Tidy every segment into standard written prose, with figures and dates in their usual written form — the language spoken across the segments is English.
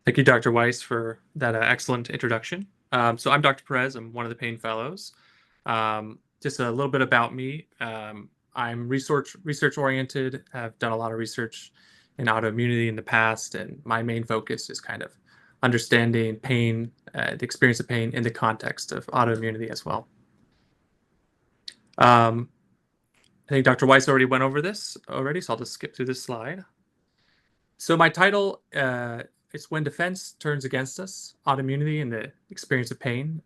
Thank you, Dr. Weiss, for that excellent introduction. So I'm Dr. Perez. I'm one of the Pain Fellows. Just a little bit about me. I'm research oriented. I've done a lot of research in autoimmunity in the past, and my main focus is kind of understanding pain, the experience of pain in the context of autoimmunity as well. I think Dr. Weiss already went over this already, so I'll just skip through this slide. So my title is When Defense Turns Against Us, Autoimmunity and the Experience of Pain.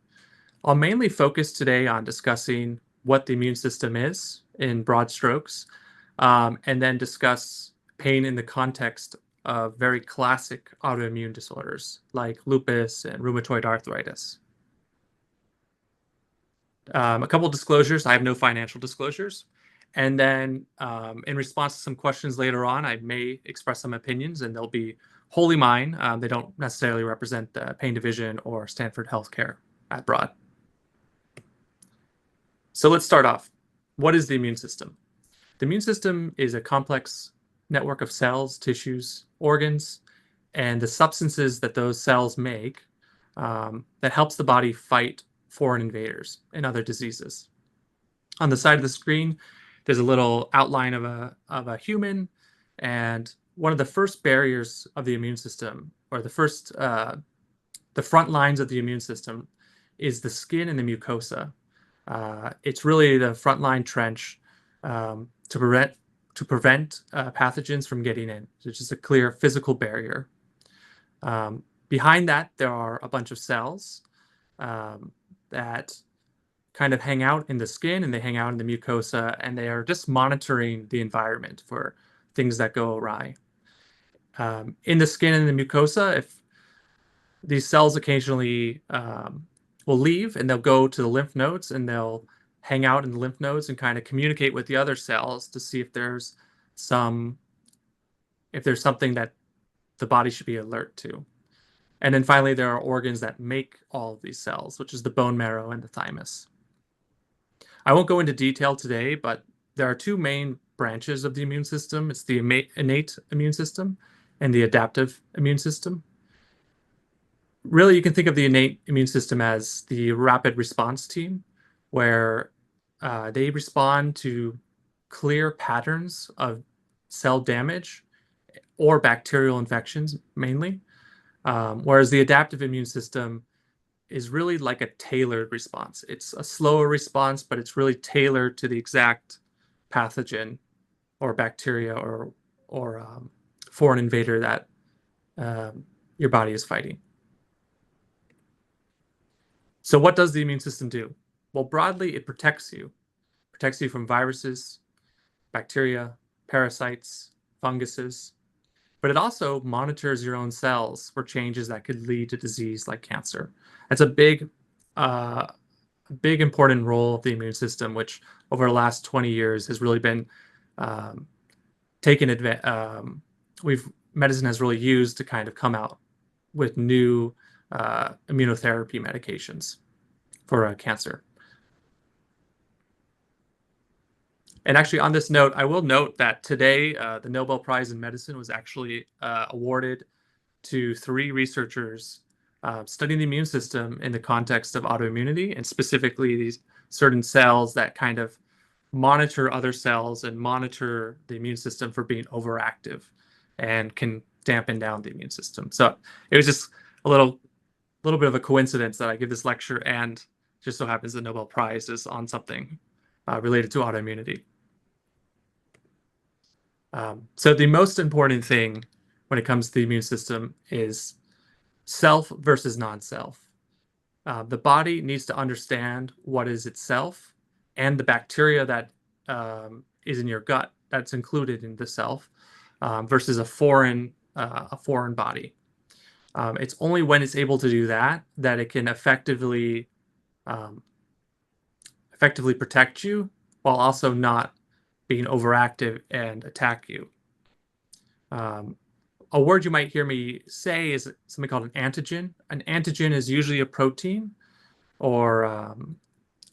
I'll mainly focus today on discussing what the immune system is in broad strokes, and then discuss pain in the context of very classic autoimmune disorders like lupus and rheumatoid arthritis. A couple of disclosures. I have no financial disclosures. And then in response to some questions later on, I may express some opinions, and they'll be wholly mine. They don't necessarily represent the Pain Division or Stanford Healthcare at Broad. So let's start off. What is the immune system? The immune system is a complex network of cells, tissues, organs, and the substances that those cells make that helps the body fight foreign invaders and other diseases. On the side of the screen, there's a little outline of a human, and one of the first barriers of the immune system, or the front lines of the immune system, is the skin and the mucosa. It's really the frontline trench to prevent pathogens from getting in. So it's just a clear physical barrier. Behind that, there are a bunch of cells that kind of hang out in the skin, and they hang out in the mucosa, and they are just monitoring the environment for things that go awry. In the skin and the mucosa, if these cells occasionally will leave, and they'll go to the lymph nodes, and they'll hang out in the lymph nodes and kind of communicate with the other cells to see if there's something that the body should be alert to. And then finally, there are organs that make all of these cells, which is the bone marrow and the thymus. I won't go into detail today, but there are two main branches of the immune system. It's the innate immune system and the adaptive immune system. Really, you can think of the innate immune system as the rapid response team, where they respond to clear patterns of cell damage or bacterial infections mainly, whereas the adaptive immune system is really like a tailored response. It's a slower response, but it's really tailored to the exact pathogen or bacteria or foreign invader that your body is fighting. So what does the immune system do? Well, broadly, it protects you from viruses, bacteria, parasites, funguses, but it also monitors your own cells for changes that could lead to disease like cancer. That's a big important role of the immune system, which over the last 20 years has really been medicine has really used to kind of come out with new immunotherapy medications for cancer. And actually, on this note, I will note that today the Nobel Prize in Medicine was actually awarded to 3 researchers studying the immune system in the context of autoimmunity, and specifically these certain cells that kind of monitor other cells and monitor the immune system for being overactive and can dampen down the immune system. So it was just a little bit of a coincidence that I give this lecture, and just so happens the Nobel Prize is on something related to autoimmunity. So the most important thing when it comes to the immune system is self versus non-self. The body needs to understand what is itself and the bacteria that is in your gut that's included in the self versus a foreign body. It's only when it's able to do that it can effectively protect you while also not being overactive and attack you. A word you might hear me say is something called an antigen. An antigen is usually a protein or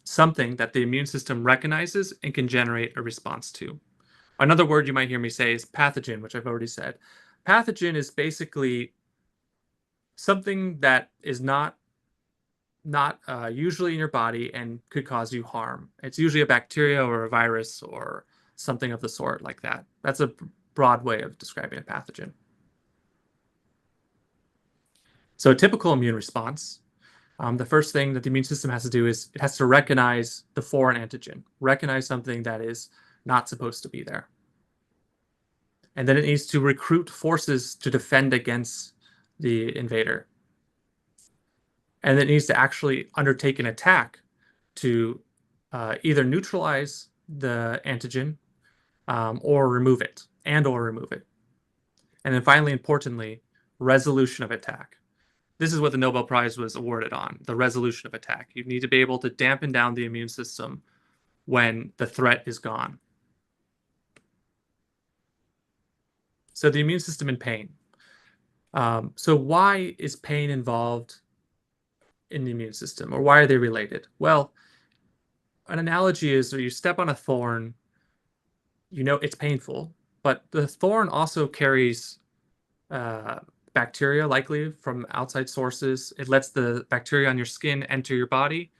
something that the immune system recognizes and can generate a response to. Another word you might hear me say is pathogen, which I've already said. Pathogen is basically something that is not usually in your body and could cause you harm. It's usually a bacteria or a virus or something of the sort like that. That's a broad way of describing a pathogen. So a typical immune response, the first thing that the immune system has to do is it has to recognize the foreign antigen, recognize something that is not supposed to be there. And then it needs to recruit forces to defend against the invader. And it needs to actually undertake an attack to either neutralize the antigen or remove it, or remove it. And then finally, importantly, resolution of attack. This is what the Nobel Prize was awarded on, the resolution of attack. You need to be able to dampen down the immune system when the threat is gone. So the immune system and pain. So why is pain involved in the immune system, or why are they related? Well, an analogy is where you step on a thorn, you know it's painful, but the thorn also carries bacteria, likely from outside sources. It lets the bacteria on your skin enter your body,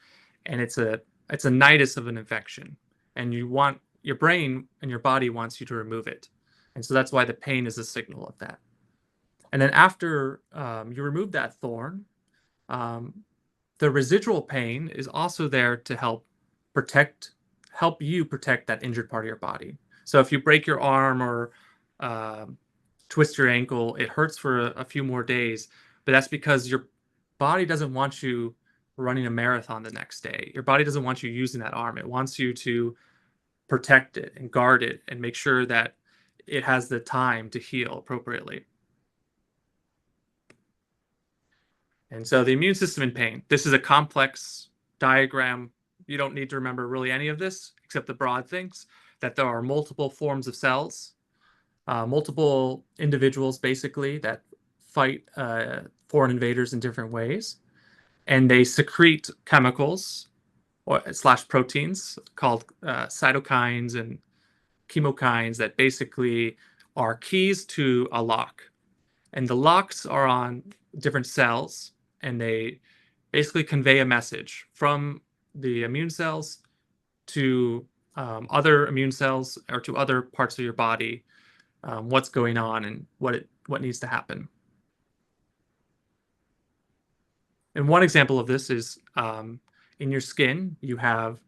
and it's a nidus of an infection. And your brain and your body wants you to remove it, and so that's why the pain is a signal of that. And then after you remove that thorn, the residual pain is also there to help you protect that injured part of your body. So if you break your arm or twist your ankle, it hurts for a few more days, but that's because your body doesn't want you running a marathon the next day. Your body doesn't want you using that arm. It wants you to protect it and guard it and make sure that it has the time to heal appropriately. And so the immune system in pain, this is a complex diagram. You don't need to remember really any of this except the broad things, that there are multiple forms of cells, multiple individuals basically that fight foreign invaders in different ways. And they secrete chemicals or / proteins called cytokines and chemokines that basically are keys to a lock. And the locks are on different cells, and they basically convey a message from the immune cells to other immune cells or to other parts of your body, what's going on and what needs to happen. And one example of this is in your skin, you have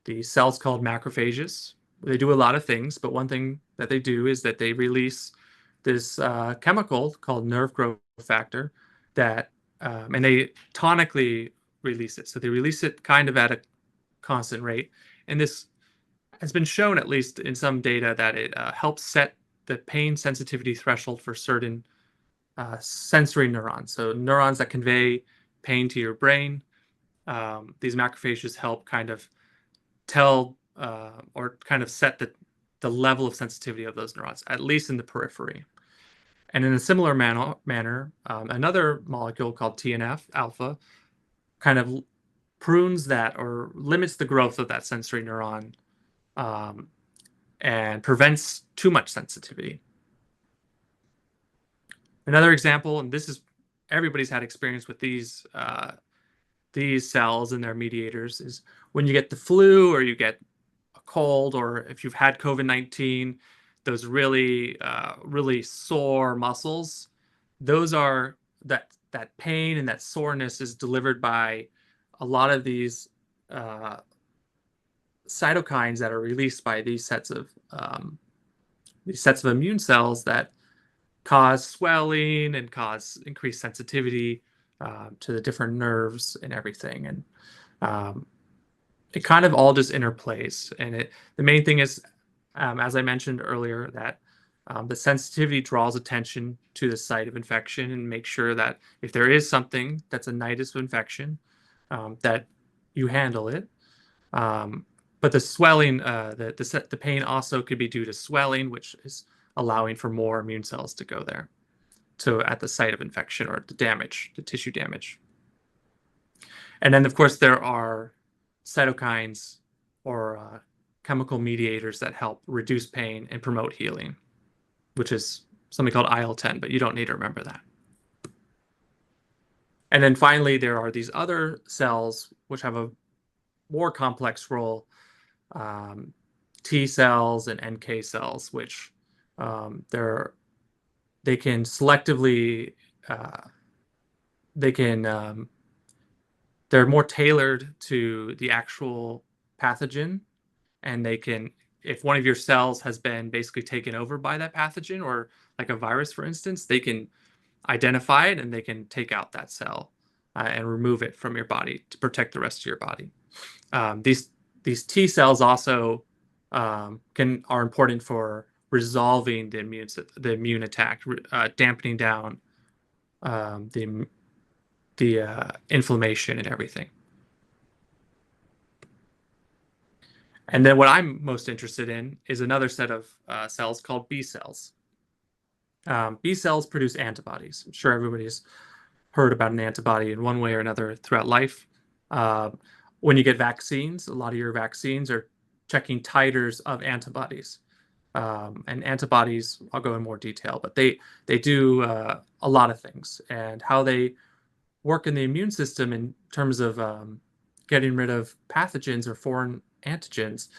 the cells called macrophages. They do a lot of things, but one thing that they do is that they release this chemical called nerve growth factor that, and they tonically release it. So they release it kind of at a constant rate. And this has been shown, at least in some data, that it helps set the pain sensitivity threshold for certain sensory neurons. So neurons that convey pain to your brain. These macrophages help kind of tell or kind of set the level of sensitivity of those neurons, at least in the periphery. And in a similar manner, another molecule called TNF alpha kind of prunes that or limits the growth of that sensory neuron and prevents too much sensitivity. Another example, and this is everybody's had experience with these cells and their mediators, is when you get the flu or you get a cold, or if you've had COVID-19, those really sore muscles, those are that pain and that soreness is delivered by a lot of these cytokines that are released by these sets of immune cells that cause swelling and cause increased sensitivity to the different nerves and everything. And it kind of all just interplays. And the main thing is, as I mentioned earlier, that the sensitivity draws attention to the site of infection and make sure that if there is something that's a nidus of infection, that you handle it. But the swelling, the pain also could be due to swelling, which is allowing for more immune cells to go there, at the site of infection or the tissue damage. And then, of course, there are cytokines or chemical mediators that help reduce pain and promote healing, which is something called IL-10, but you don't need to remember that. And then finally, there are these other cells which have a more complex role, T cells and NK cells, which they can selectively they can they're more tailored to the actual pathogen, and they can, if one of your cells has been basically taken over by that pathogen, or like a virus, for instance, they can identify it and they can take out that cell and remove it from your body to protect the rest of your body. These T cells also are important for resolving the immune attack, dampening down the inflammation and everything. And then what I'm most interested in is another set of cells called B cells. B cells produce antibodies. I'm sure everybody's heard about an antibody in one way or another throughout life. When you get vaccines, a lot of your vaccines are checking titers of antibodies. And antibodies, I'll go in more detail, but they do a lot of things. And how they work in the immune system in terms of getting rid of pathogens or foreign antigens,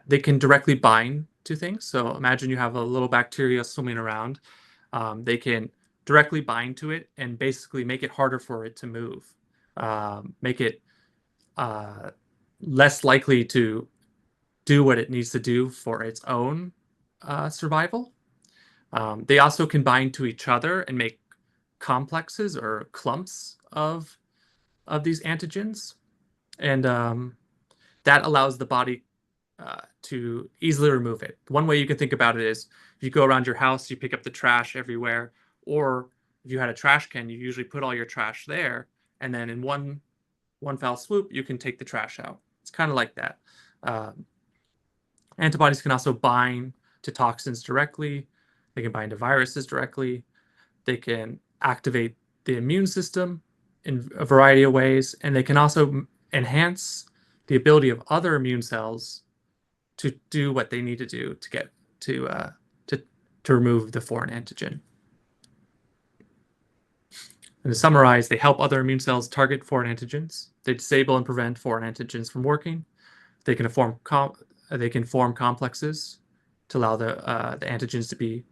they can directly bind to things. So imagine you have a little bacteria swimming around. They can directly bind to it and basically make it harder for it to move, make it less likely to do what it needs to do for its own survival. They also can bind to each other and make complexes or clumps of these antigens, and that allows the body to easily remove it. One way you can think about it is if you go around your house, you pick up the trash everywhere, or if you had a trash can, you usually put all your trash there, and then in one foul swoop, you can take the trash out. It's kind of like that. Antibodies can also bind to toxins directly. They can bind to viruses directly. They can activate the immune system in a variety of ways, and they can also enhance the ability of other immune cells to do what they need to do to get to remove the foreign antigen. And to summarize, they help other immune cells target foreign antigens. They disable and prevent foreign antigens from working. They can form complexes to allow the antigens to be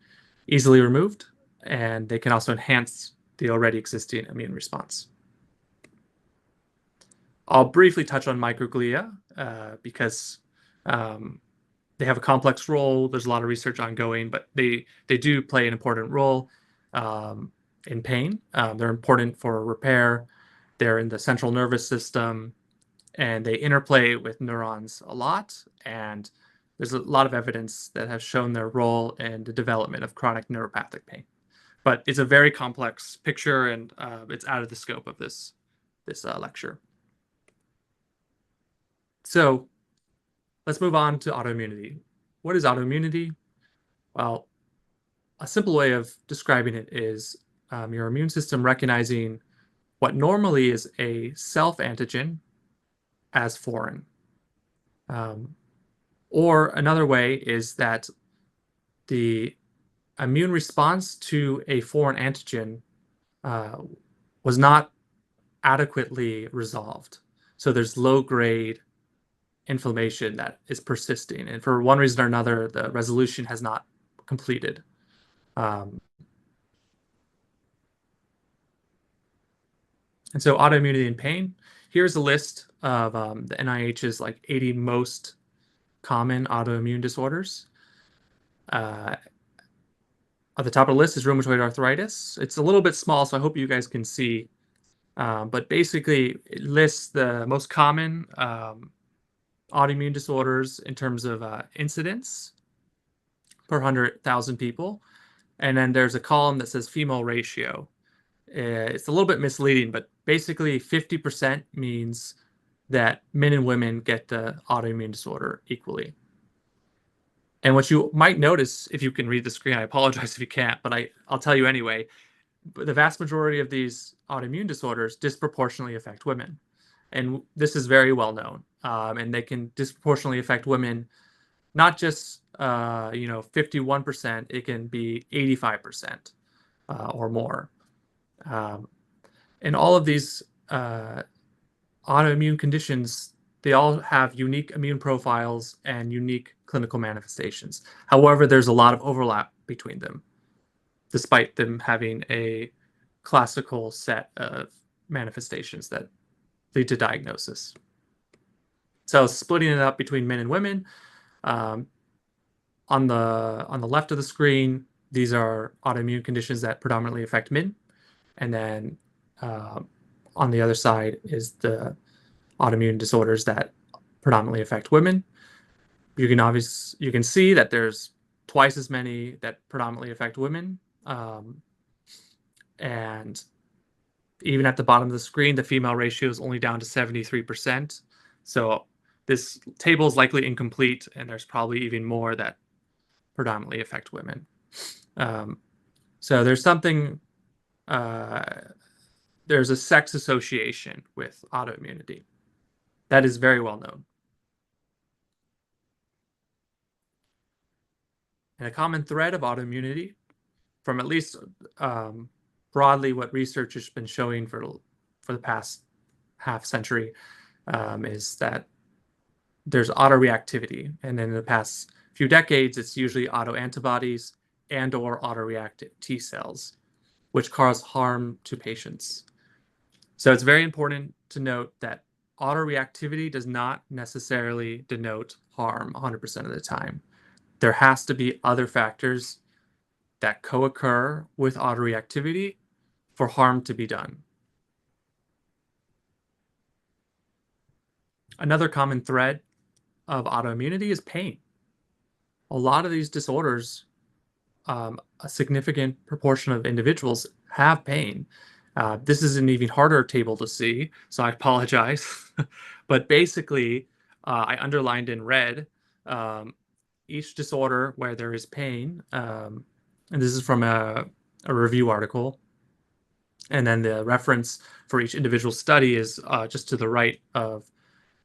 easily removed, and they can also enhance the already existing immune response. I'll briefly touch on microglia because they have a complex role. There's a lot of research ongoing, but they do play an important role in pain. They're important for repair. They're in the central nervous system, and they interplay with neurons a lot. And there's a lot of evidence that has shown their role in the development of chronic neuropathic pain. But it's a very complex picture, and it's out of the scope of this lecture. So let's move on to autoimmunity. What is autoimmunity? Well, a simple way of describing it is your immune system recognizing what normally is a self-antigen as foreign. Or another way is that the immune response to a foreign antigen was not adequately resolved. So there's low-grade inflammation that is persisting, and for one reason or another, the resolution has not completed. And so autoimmunity and pain. Here's a list of the NIH's like 80 most common autoimmune disorders. At the top of the list is rheumatoid arthritis. It's a little bit small, so I hope you guys can see. But basically, it lists the most common autoimmune disorders in terms of incidence per 100,000 people. And then there's a column that says female ratio. It's a little bit misleading, but basically 50% means that men and women get the autoimmune disorder equally. And what you might notice, if you can read the screen, I apologize if you can't, but I'll tell you anyway, the vast majority of these autoimmune disorders disproportionately affect women. And this is very well known. And they can disproportionately affect women, not just 51%, it can be 85% or more. And all of these autoimmune conditions, they all have unique immune profiles and unique clinical manifestations. However, there's a lot of overlap between them, despite them having a classical set of manifestations that lead to diagnosis. So splitting it up between men and women, um, on the left of the screen, these are autoimmune conditions that predominantly affect men, and then on the other side is the autoimmune disorders that predominantly affect women. You can see that there's twice as many that predominantly affect women, and even at the bottom of the screen, the female ratio is only down to 73%. So this table is likely incomplete, and there's probably even more that predominantly affect women. So there's something, there's a sex association with autoimmunity. That is very well known. And a common thread of autoimmunity, from at least broadly what research has been showing for the past half century, is that there's autoreactivity. And in the past few decades, it's usually autoantibodies and or autoreactive T cells, which cause harm to patients. So it's very important to note that autoreactivity does not necessarily denote harm 100% of the time. There has to be other factors that co-occur with autoreactivity for harm to be done. Another common thread of autoimmunity is pain. A lot of these disorders, a significant proportion of individuals have pain. This is an even harder table to see, so I apologize. But basically, I underlined in red each disorder where there is pain, and this is from a review article. And then the reference for each individual study is just to the right of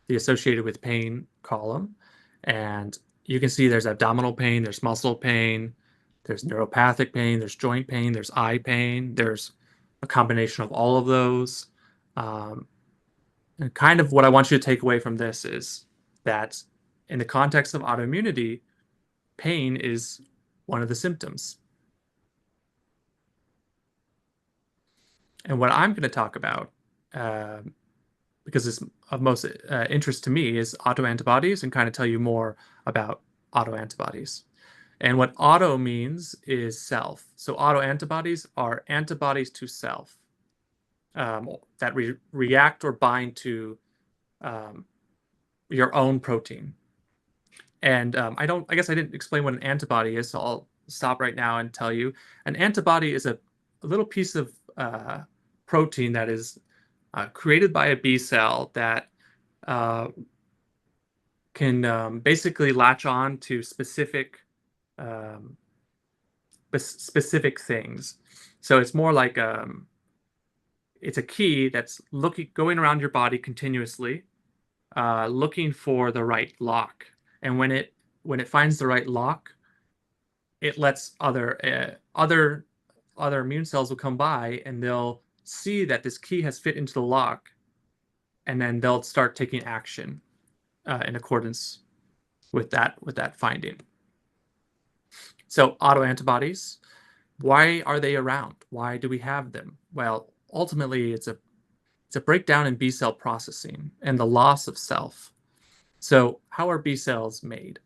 the associated with pain column. And you can see there's abdominal pain, there's muscle pain, there's neuropathic pain, there's joint pain, there's eye pain, there's a combination of all of those. And kind of what I want you to take away from this is that in the context of autoimmunity, pain is one of the symptoms. And what I'm going to talk about, because it's of most interest to me, is autoantibodies, and kind of tell you more about autoantibodies. And what auto means is self. So autoantibodies are antibodies to self, that react or bind to your own protein. And I guess I didn't explain what an antibody is, so I'll stop right now and tell you. An antibody is a little piece of protein that is created by a B cell that can basically latch on to specific things. So it's more like it's a key that's going around your body continuously, looking for the right lock. And when it finds the right lock, it lets other immune cells will come by, and they'll see that this key has fit into the lock, and then they'll start taking action in accordance with that finding. So autoantibodies, why are they around? Why do we have them? Well, ultimately, it's a breakdown in B cell processing and the loss of self. So how are B cells made?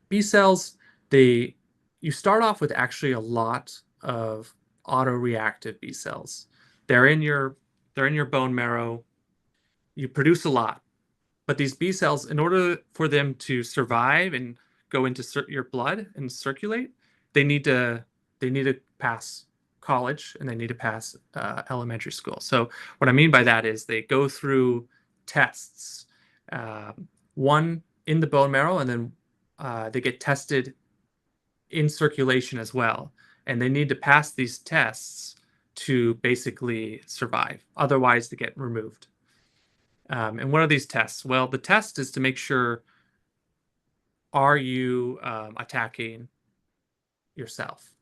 B cells, you start off with actually a lot of autoreactive B cells. They're in your bone marrow. You produce a lot, but these B cells, in order for them to survive and go into your blood and circulate, they need to pass college, and they need to pass elementary school. So what I mean by that is they go through tests, one in the bone marrow, and then they get tested in circulation as well. And they need to pass these tests to basically survive. Otherwise, they get removed. And what are these tests? Well, the test is to make sure, are you attacking yourself?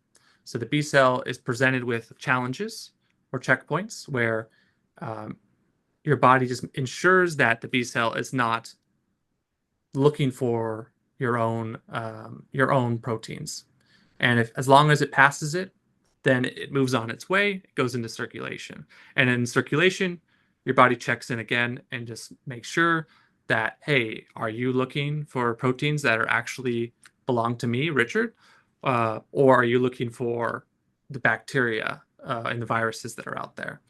So the B cell is presented with challenges. or checkpoints where your body just ensures that the B cell is not looking for your own proteins. And as long as it passes it, then it moves on its way, it goes into circulation. And in circulation, your body checks in again and just makes sure that, hey, are you looking for proteins that are actually belong to me, Richard? Or are you looking for the bacteria and the viruses that are out there?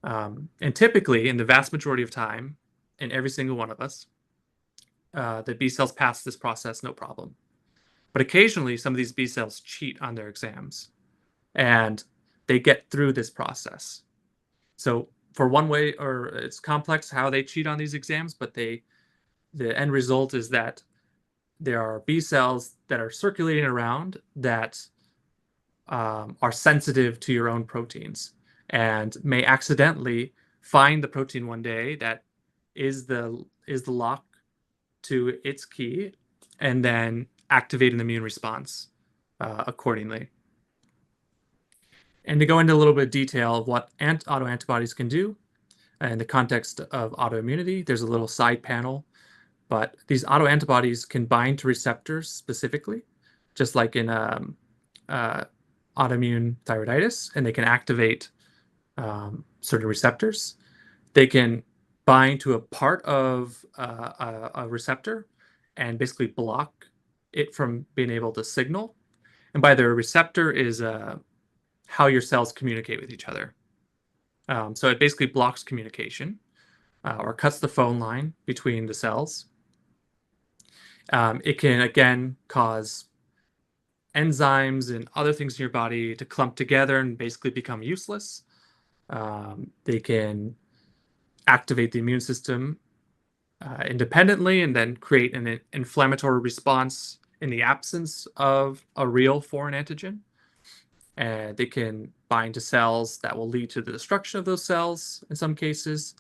And typically, in the vast majority of time, in every single one of us, the B cells pass this process no problem. But occasionally, some of these B cells cheat on their exams, and they get through this process. So for one way, or it's complex how they cheat on these exams, but the end result is that there are B cells that are circulating around that are sensitive to your own proteins and may accidentally find the protein one day that is the lock to its key, and then activate an immune response accordingly. And to go into a little bit of detail of what autoantibodies can do in the context of autoimmunity, there's a little side panel, but these autoantibodies can bind to receptors specifically, just like in autoimmune thyroiditis, and they can activate certain receptors. They can bind to a part of a receptor and basically block it from being able to signal. And by the receptor is how your cells communicate with each other. So it basically blocks communication or cuts the phone line between the cells. It can, again, cause enzymes and other things in your body to clump together and basically become useless. They can activate the immune system independently and then create an inflammatory response in the absence of a real foreign antigen. And they can bind to cells that will lead to the destruction of those cells in some cases.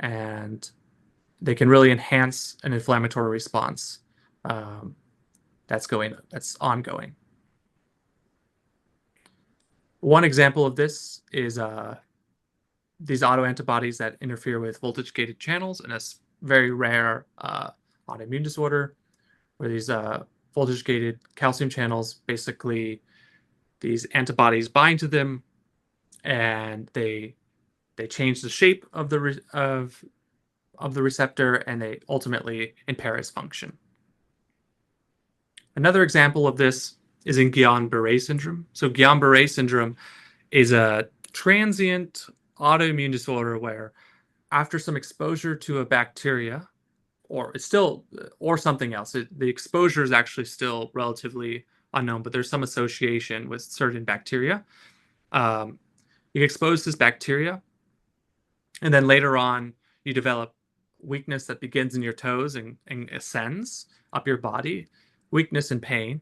And they can really enhance an inflammatory response that's ongoing. One example of this is these autoantibodies that interfere with voltage-gated channels in a very rare autoimmune disorder, where these voltage-gated calcium channels, basically these antibodies bind to them, and they change the shape of the receptor, and they ultimately impair its function. Another example of this is in Guillain-Barré syndrome. So Guillain-Barré syndrome is a transient autoimmune disorder where after some exposure to a bacteria, or something else, the exposure is actually still relatively unknown, but there's some association with certain bacteria. You get exposed to this bacteria, and then later on, you develop weakness that begins in your toes and ascends up your body, weakness and pain.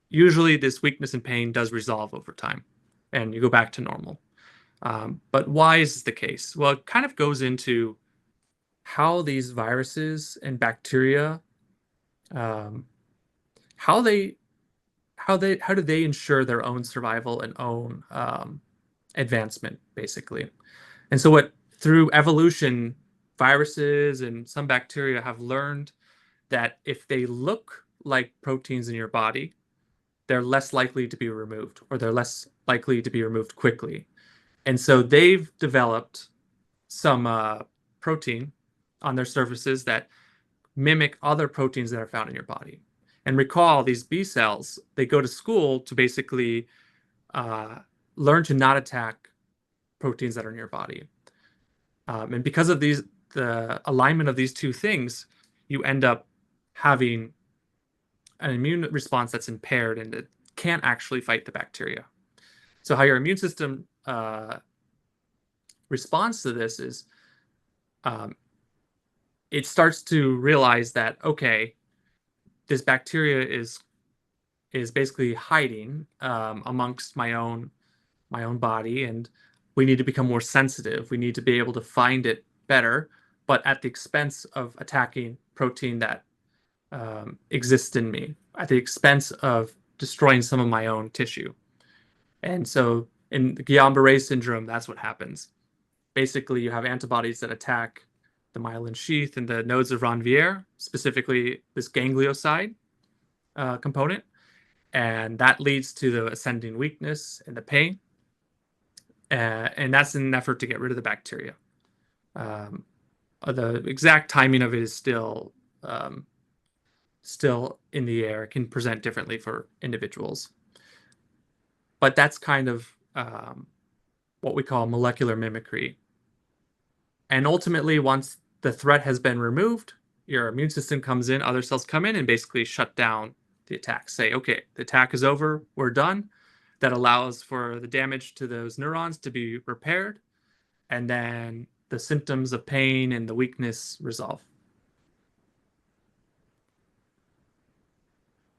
Usually, this weakness and pain does resolve over time, and you go back to normal. But why is this the case? Well, it kind of goes into how these viruses and bacteria, how do they ensure their own survival and own advancement, basically. And so through evolution, viruses and some bacteria have learned that if they look like proteins in your body, they're less likely to be removed, or they're less likely to be removed quickly. And so they've developed some protein on their surfaces that mimic other proteins that are found in your body. And recall, these B cells, they go to school to basically learn to not attack proteins that are in your body. And because of the alignment of these two things, you end up having an immune response that's impaired and it can't actually fight the bacteria. So how your immune system responds to this is it starts to realize that, okay, this bacteria is basically hiding amongst my own body, and we need to become more sensitive. We need to be able to find it better, but at the expense of attacking protein that exists in me, at the expense of destroying some of my own tissue. And so In the Guillain-Barré syndrome, that's what happens. Basically, you have antibodies that attack the myelin sheath and the nodes of Ranvier, specifically this ganglioside component, and that leads to the ascending weakness and the pain, and that's in an effort to get rid of the bacteria. The exact timing of it is still in the air. It can present differently for individuals, but that's kind of what we call molecular mimicry. And ultimately, once the threat has been removed, your immune system comes in, other cells come in and basically shut down the attack. Say, okay, the attack is over, we're done. That allows for the damage to those neurons to be repaired, and then the symptoms of pain and the weakness resolve.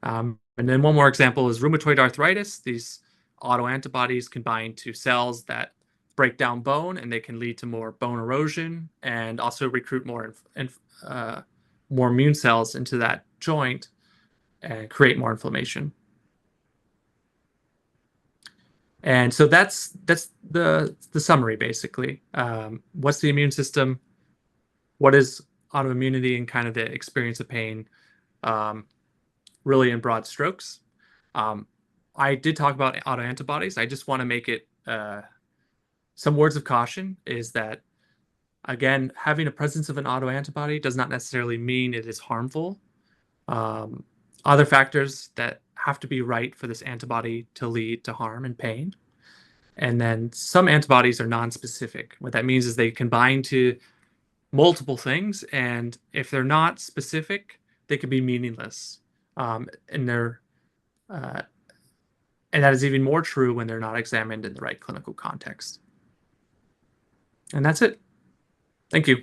And then one more example is rheumatoid arthritis. These autoantibodies can bind to cells that break down bone, and they can lead to more bone erosion and also recruit more immune cells into that joint and create more inflammation. And so that's the summary, basically. What's the immune system? What is autoimmunity, and kind of the experience of pain, really in broad strokes. I did talk about autoantibodies. I just want to make it some words of caution is that, again, having a presence of an autoantibody does not necessarily mean it is harmful. Other factors that have to be right for this antibody to lead to harm and pain. And then some antibodies are non-specific. What that means is they can bind to multiple things, and if they're not specific, they can be meaningless. And that is even more true when they're not examined in the right clinical context. And that's it. Thank you.